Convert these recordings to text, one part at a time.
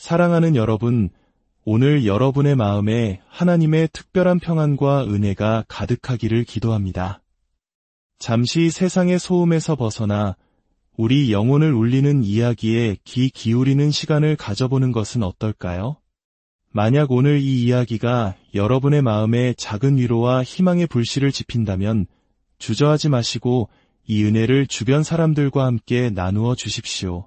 사랑하는 여러분, 오늘 여러분의 마음에 하나님의 특별한 평안과 은혜가 가득하기를 기도합니다. 잠시 세상의 소음에서 벗어나 우리 영혼을 울리는 이야기에 귀 기울이는 시간을 가져보는 것은 어떨까요? 만약 오늘 이 이야기가 여러분의 마음에 작은 위로와 희망의 불씨를 지핀다면 주저하지 마시고 이 은혜를 주변 사람들과 함께 나누어 주십시오.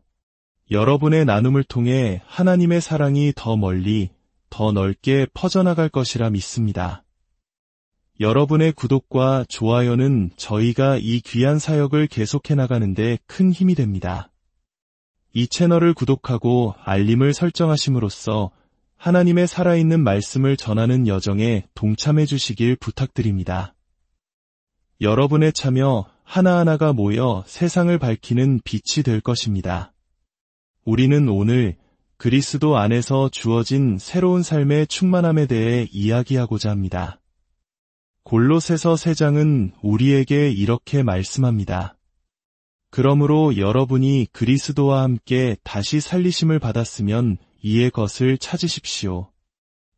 여러분의 나눔을 통해 하나님의 사랑이 더 멀리, 더 넓게 퍼져나갈 것이라 믿습니다. 여러분의 구독과 좋아요는 저희가 이 귀한 사역을 계속해 나가는데 큰 힘이 됩니다. 이 채널을 구독하고 알림을 설정하심으로써 하나님의 살아있는 말씀을 전하는 여정에 동참해 주시길 부탁드립니다. 여러분의 참여 하나하나가 모여 세상을 밝히는 빛이 될 것입니다. 우리는 오늘 그리스도 안에서 주어진 새로운 삶의 충만함에 대해 이야기하고자 합니다. 골로새서 3장은 우리에게 이렇게 말씀합니다. 그러므로 여러분이 그리스도와 함께 다시 살리심을 받았으면 이의 것을 찾으십시오.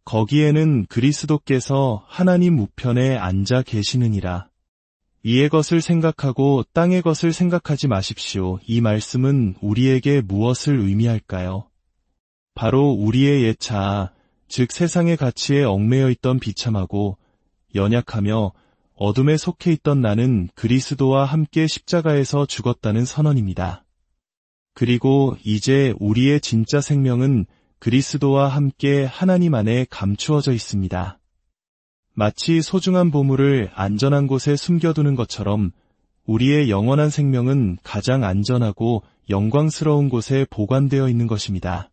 거기에는 그리스도께서 하나님 우편에 앉아 계시느니라. 이의 것을 생각하고 땅의 것을 생각하지 마십시오. 이 말씀은 우리에게 무엇을 의미할까요? 바로 우리의 옛 자아, 즉 세상의 가치에 얽매여 있던 비참하고 연약하며 어둠에 속해 있던 나는 그리스도와 함께 십자가에서 죽었다는 선언입니다. 그리고 이제 우리의 진짜 생명은 그리스도와 함께 하나님 안에 감추어져 있습니다. 마치 소중한 보물을 안전한 곳에 숨겨두는 것처럼 우리의 영원한 생명은 가장 안전하고 영광스러운 곳에 보관되어 있는 것입니다.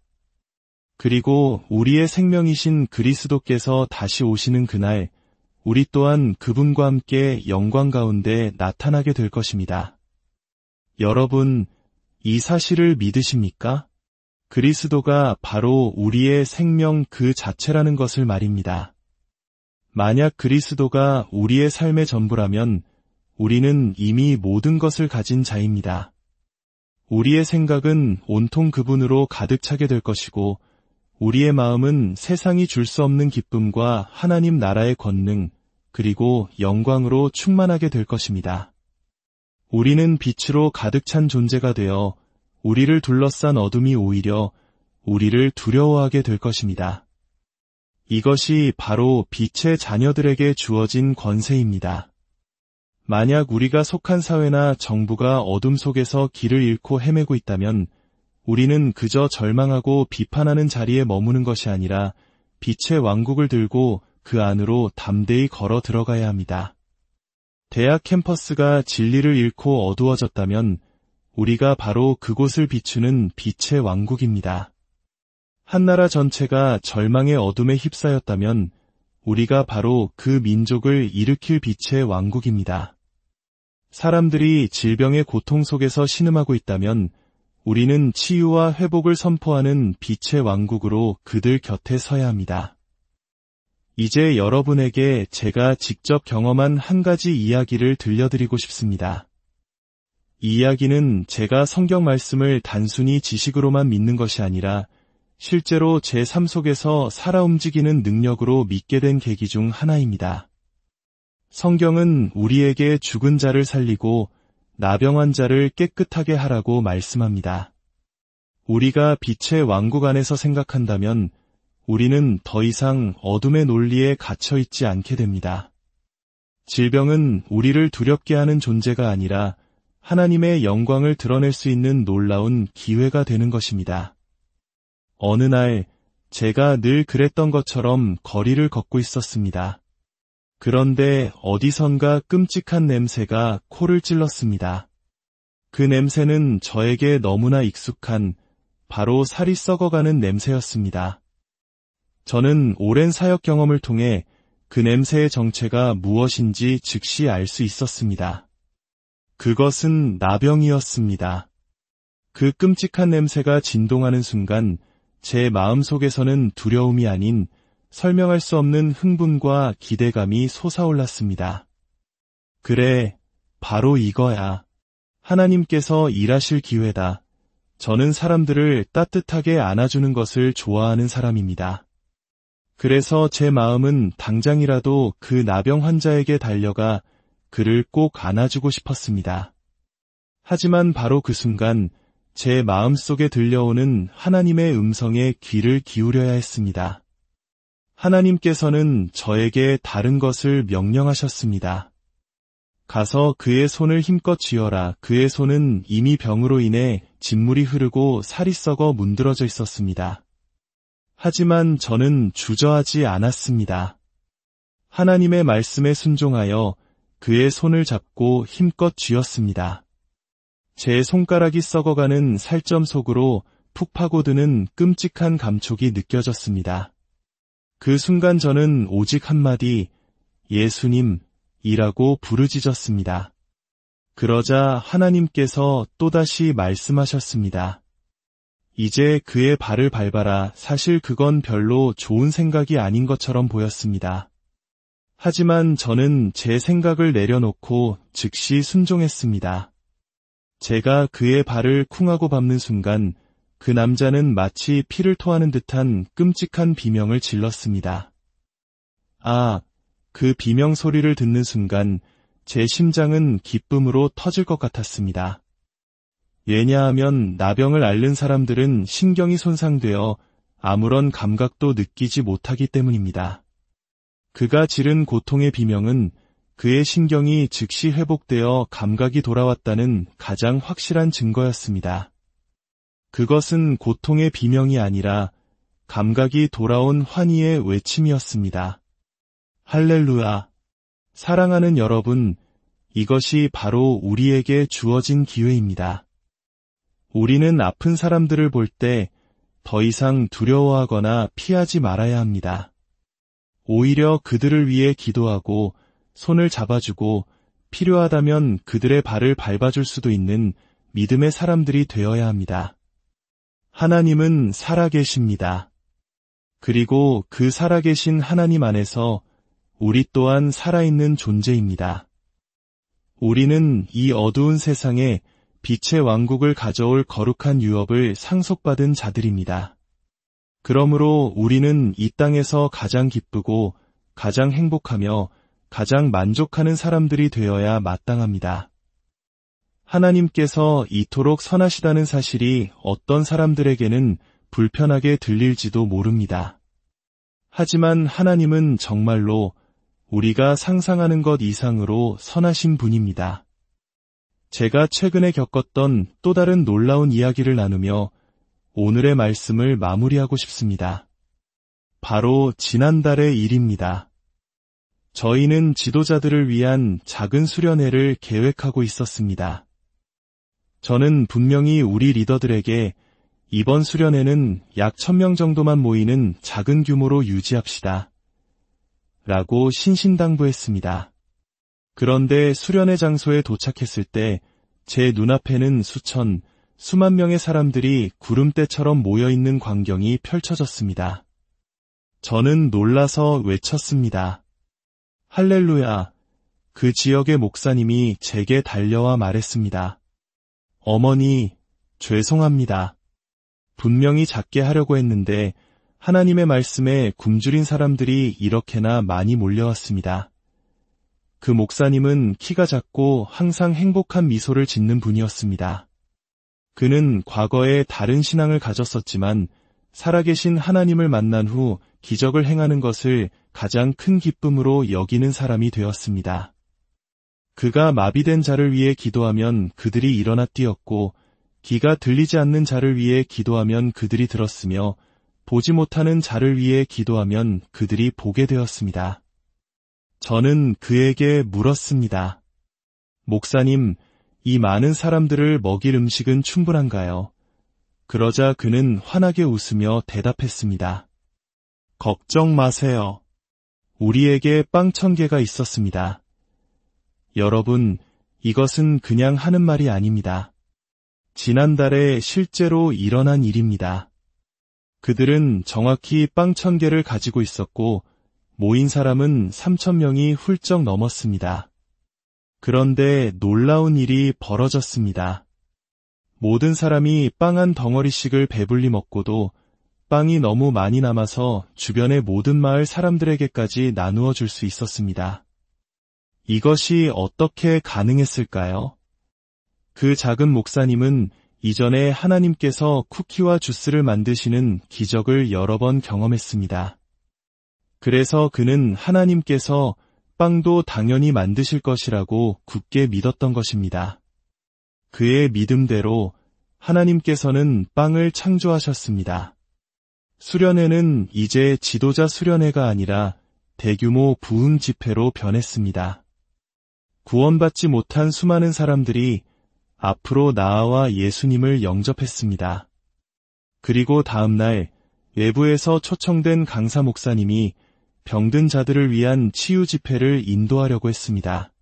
그리고 우리의 생명이신 그리스도께서 다시 오시는 그날, 우리 또한 그분과 함께 영광 가운데 나타나게 될 것입니다. 여러분, 이 사실을 믿으십니까? 그리스도가 바로 우리의 생명 그 자체라는 것을 말입니다. 만약 그리스도가 우리의 삶의 전부라면 우리는 이미 모든 것을 가진 자입니다. 우리의 생각은 온통 그분으로 가득 차게 될 것이고 우리의 마음은 세상이 줄 수 없는 기쁨과 하나님 나라의 권능 그리고 영광으로 충만하게 될 것입니다. 우리는 빛으로 가득 찬 존재가 되어 우리를 둘러싼 어둠이 오히려 우리를 두려워하게 될 것입니다. 이것이 바로 빛의 자녀들에게 주어진 권세입니다. 만약 우리가 속한 사회나 정부가 어둠 속에서 길을 잃고 헤매고 있다면 우리는 그저 절망하고 비판하는 자리에 머무는 것이 아니라 빛의 왕국을 들고 그 안으로 담대히 걸어 들어가야 합니다. 대학 캠퍼스가 진리를 잃고 어두워졌다면 우리가 바로 그곳을 비추는 빛의 왕국입니다. 한나라 전체가 절망의 어둠에 휩싸였다면 우리가 바로 그 민족을 일으킬 빛의 왕국입니다. 사람들이 질병의 고통 속에서 신음하고 있다면 우리는 치유와 회복을 선포하는 빛의 왕국으로 그들 곁에 서야 합니다. 이제 여러분에게 제가 직접 경험한 한 가지 이야기를 들려드리고 싶습니다. 이 이야기는 제가 성경 말씀을 단순히 지식으로만 믿는 것이 아니라 실제로 제 삶 속에서 살아 움직이는 능력으로 믿게 된 계기 중 하나입니다. 성경은 우리에게 죽은 자를 살리고 나병한 자를 깨끗하게 하라고 말씀합니다. 우리가 빛의 왕국 안에서 생각한다면 우리는 더 이상 어둠의 논리에 갇혀 있지 않게 됩니다. 질병은 우리를 두렵게 하는 존재가 아니라 하나님의 영광을 드러낼 수 있는 놀라운 기회가 되는 것입니다. 어느 날 제가 늘 그랬던 것처럼 거리를 걷고 있었습니다. 그런데 어디선가 끔찍한 냄새가 코를 찔렀습니다. 그 냄새는 저에게 너무나 익숙한 바로 살이 썩어가는 냄새였습니다. 저는 오랜 사역 경험을 통해 그 냄새의 정체가 무엇인지 즉시 알 수 있었습니다. 그것은 나병이었습니다. 그 끔찍한 냄새가 진동하는 순간 제 마음속에서는 두려움이 아닌 설명할 수 없는 흥분과 기대감이 솟아올랐습니다. 그래, 바로 이거야. 하나님께서 일하실 기회다. 저는 사람들을 따뜻하게 안아주는 것을 좋아하는 사람입니다. 그래서 제 마음은 당장이라도 그 나병 환자에게 달려가 그를 꼭 안아주고 싶었습니다. 하지만 바로 그 순간 제 마음속에 들려오는 하나님의 음성에 귀를 기울여야 했습니다. 하나님께서는 저에게 다른 것을 명령하셨습니다. 가서 그의 손을 힘껏 쥐어라. 그의 손은 이미 병으로 인해 진물이 흐르고 살이 썩어 문드러져 있었습니다. 하지만 저는 주저하지 않았습니다. 하나님의 말씀에 순종하여 그의 손을 잡고 힘껏 쥐었습니다. 제 손가락이 썩어가는 살점 속으로 푹 파고드는 끔찍한 감촉이 느껴졌습니다. 그 순간 저는 오직 한마디 예수님 이라고 부르짖었습니다. 그러자 하나님께서 또다시 말씀하셨습니다. 이제 그의 발을 밟아라. 사실 그건 별로 좋은 생각이 아닌 것처럼 보였습니다. 하지만 저는 제 생각을 내려놓고 즉시 순종했습니다. 제가 그의 발을 쿵하고 밟는 순간 그 남자는 마치 피를 토하는 듯한 끔찍한 비명을 질렀습니다. 아! 그 비명 소리를 듣는 순간 제 심장은 기쁨으로 터질 것 같았습니다. 왜냐하면 나병을 앓는 사람들은 신경이 손상되어 아무런 감각도 느끼지 못하기 때문입니다. 그가 지른 고통의 비명은 그의 신경이 즉시 회복되어 감각이 돌아왔다는 가장 확실한 증거였습니다. 그것은 고통의 비명이 아니라 감각이 돌아온 환희의 외침이었습니다. 할렐루야! 사랑하는 여러분, 이것이 바로 우리에게 주어진 기회입니다. 우리는 아픈 사람들을 볼 때 더 이상 두려워하거나 피하지 말아야 합니다. 오히려 그들을 위해 기도하고 손을 잡아주고 필요하다면 그들의 발을 밟아줄 수도 있는 믿음의 사람들이 되어야 합니다. 하나님은 살아계십니다. 그리고 그 살아계신 하나님 안에서 우리 또한 살아있는 존재입니다. 우리는 이 어두운 세상에 빛의 왕국을 가져올 거룩한 유업을 상속받은 자들입니다. 그러므로 우리는 이 땅에서 가장 기쁘고 가장 행복하며 가장 만족하는 사람들이 되어야 마땅합니다. 하나님께서 이토록 선하시다는 사실이 어떤 사람들에게는 불편하게 들릴지도 모릅니다. 하지만 하나님은 정말로 우리가 상상하는 것 이상으로 선하신 분입니다. 제가 최근에 겪었던 또 다른 놀라운 이야기를 나누며 오늘의 말씀을 마무리하고 싶습니다. 바로 지난달의 일입니다. 저희는 지도자들을 위한 작은 수련회를 계획하고 있었습니다. 저는 분명히 우리 리더들에게 이번 수련회는 약 1000명 정도만 모이는 작은 규모로 유지합시다. 라고 신신당부했습니다. 그런데 수련회 장소에 도착했을 때 제 눈앞에는 수만 명의 사람들이 구름대처럼 모여있는 광경이 펼쳐졌습니다. 저는 놀라서 외쳤습니다. 할렐루야! 그 지역의 목사님이 제게 달려와 말했습니다. 어머니, 죄송합니다. 분명히 작게 하려고 했는데 하나님의 말씀에 굶주린 사람들이 이렇게나 많이 몰려왔습니다. 그 목사님은 키가 작고 항상 행복한 미소를 짓는 분이었습니다. 그는 과거에 다른 신앙을 가졌었지만 살아계신 하나님을 만난 후 기적을 행하는 것을 가장 큰 기쁨으로 여기는 사람이 되었습니다. 그가 마비된 자를 위해 기도하면 그들이 일어나 뛰었고 귀가 들리지 않는 자를 위해 기도하면 그들이 들었으며 보지 못하는 자를 위해 기도하면 그들이 보게 되었습니다. 저는 그에게 물었습니다. 목사님, 이 많은 사람들을 먹일 음식은 충분한가요? 그러자 그는 환하게 웃으며 대답했습니다. 걱정 마세요. 우리에게 빵 1000개가 있었습니다. 여러분, 이것은 그냥 하는 말이 아닙니다. 지난달에 실제로 일어난 일입니다. 그들은 정확히 빵 1000개를 가지고 있었고 모인 사람은 3000명이 훌쩍 넘었습니다. 그런데 놀라운 일이 벌어졌습니다. 모든 사람이 빵 한 덩어리씩을 배불리 먹고도 빵이 너무 많이 남아서 주변의 모든 마을 사람들에게까지 나누어 줄 수 있었습니다. 이것이 어떻게 가능했을까요? 그 작은 목사님은 이전에 하나님께서 쿠키와 주스를 만드시는 기적을 여러 번 경험했습니다. 그래서 그는 하나님께서 빵도 당연히 만드실 것이라고 굳게 믿었던 것입니다. 그의 믿음대로 하나님께서는 빵을 창조하셨습니다. 수련회는 이제 지도자 수련회가 아니라 대규모 부흥 집회로 변했습니다. 구원받지 못한 수많은 사람들이 앞으로 나아와 예수님을 영접했습니다. 그리고 다음 날 외부에서 초청된 강사 목사님이 병든 자들을 위한 치유 집회를 인도하려고 했습니다.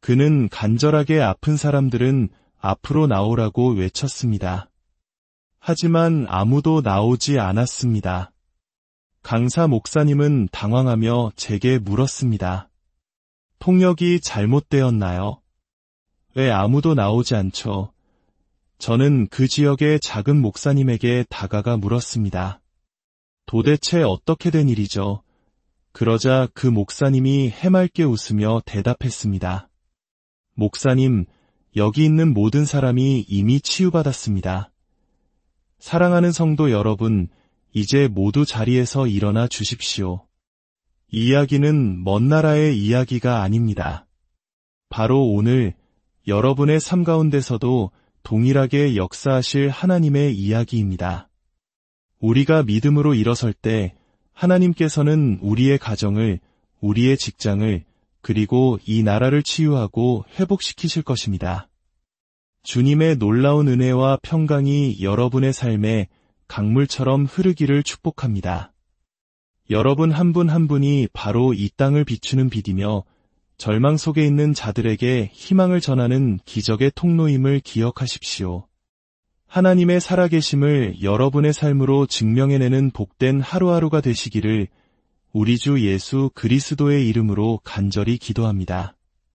그는 간절하게 아픈 사람들은 앞으로 나오라고 외쳤습니다. 하지만 아무도 나오지 않았습니다. 강사 목사님은 당황하며 제게 물었습니다. 통역이 잘못되었나요? 왜 아무도 나오지 않죠? 저는 그 지역의 작은 목사님에게 다가가 물었습니다. 도대체 어떻게 된 일이죠? 그러자 그 목사님이 해맑게 웃으며 대답했습니다. 목사님, 여기 있는 모든 사람이 이미 치유받았습니다. 사랑하는 성도 여러분, 이제 모두 자리에서 일어나 주십시오. 이 이야기는 먼 나라의 이야기가 아닙니다. 바로 오늘 여러분의 삶 가운데서도 동일하게 역사하실 하나님의 이야기입니다. 우리가 믿음으로 일어설 때 하나님께서는 우리의 가정을, 우리의 직장을, 그리고 이 나라를 치유하고 회복시키실 것입니다. 주님의 놀라운 은혜와 평강이 여러분의 삶에 강물처럼 흐르기를 축복합니다. 여러분 한 분 한 분이 바로 이 땅을 비추는 빛이며 절망 속에 있는 자들에게 희망을 전하는 기적의 통로임을 기억하십시오. 하나님의 살아계심을 여러분의 삶으로 증명해내는 복된 하루하루가 되시기를 우리 주 예수 그리스도의 이름으로 간절히 기도합니다.